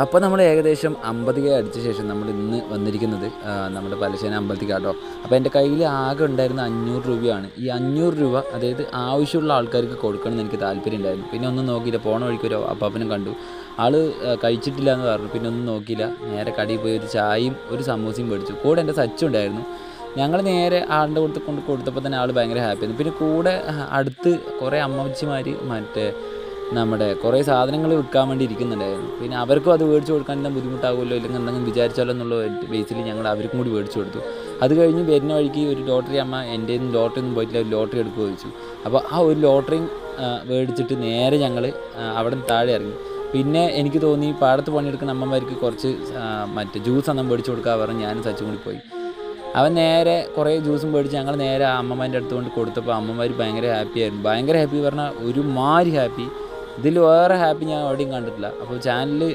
അപ്പോൾ നമ്മൾ ഏകദേശം 50K അടിച്ച ശേഷം നമ്മൾ ഇന്ന് വന്നിരിക്കുന്നത് നമ്മുടെ പലശേന അമ്പലത്തിലേക്കാട്ടോ. അപ്പോൾ എൻ്റെ കയ്യിൽ ആകെ ഉണ്ടായിരുന്ന 500 രൂപയാണ്. ഈ 500 രൂപ അതായത് ആവശ്യമുള്ള ആൾക്കാർക്ക് കൊടുക്കണം എന്ന് എനിക്ക് താല്പര്യം ഉണ്ടായിരുന്നു. പിന്നെ ഒന്നും നോക്കിയില്ല, പോണ വഴിക്ക് ഒരു അപ്പാപ്പനും കണ്ടു. ആൾ കഴിച്ചിട്ടില്ല എന്ന് പറഞ്ഞു. പിന്നെ ഒന്നും നോക്കിയില്ല, നേരെ കടയിൽ പോയി ഒരു ചായയും ഒരു സമൂസയും മേടിച്ചു. കൂടെ എൻ്റെ സച്ചും ഉണ്ടായിരുന്നു. ഞങ്ങൾ നേരെ ആളുടെ കൊടുത്തപ്പോൾ തന്നെ ആൾ ഭയങ്കര ഹാപ്പിയായിരുന്നു. പിന്നെ കൂടെ അടുത്ത് കുറേ അമ്മച്ചിമാർ നമ്മുടെ കുറേ സാധനങ്ങൾ വിൽക്കാൻ വേണ്ടി ഇരിക്കുന്നുണ്ടായിരുന്നു. പിന്നെ അവർക്കും അത് മേടിച്ച് കൊടുക്കാൻ ബുദ്ധിമുട്ടാകുമല്ലോ, ഇല്ലെങ്കിൽ എന്തെങ്കിലും വിചാരിച്ചാലോ എന്നുള്ള ബേസിൽ ഞങ്ങൾ അവർക്കും കൂടി മേടിച്ച് കൊടുത്തു. അത് കഴിഞ്ഞ് വരുന്ന വഴിക്ക് ഒരു ലോട്ടറി അമ്മ എൻ്റെ ലോട്ടറി ഒന്നും പോയിട്ടില്ല, ഒരു ലോട്ടറി എടുക്കുക ചോദിച്ചു. അപ്പോൾ ആ ഒരു ലോട്ടറിയും മേടിച്ചിട്ട് നേരെ ഞങ്ങൾ അവിടെ നിന്ന് താഴെ ഇറങ്ങി. പിന്നെ എനിക്ക് തോന്നി പാടത്ത് പണിയെടുക്കുന്ന അമ്മമാർക്ക് കുറച്ച് ജ്യൂസ് ഒന്നും മേടിച്ച് കൊടുക്കാൻ പറഞ്ഞ് ഞാനും സച്ചും കൂടി പോയി. അവൻ നേരെ കുറേ ജ്യൂസും മേടിച്ച് ഞങ്ങൾ നേരെ അമ്മമാരുടെ അടുത്ത് കൊണ്ട് കൊടുത്തപ്പോൾ അമ്മമാർ ഭയങ്കര ഹാപ്പി ആയിരുന്നു. ഭയങ്കര ഹാപ്പി പറഞ്ഞാൽ ഒരുമാതിരി ഹാപ്പി. ഇതിൽ വേറെ ഹാപ്പി ഞാൻ എവിടെയും കണ്ടിട്ടില്ല. അപ്പോൾ ചാനൽ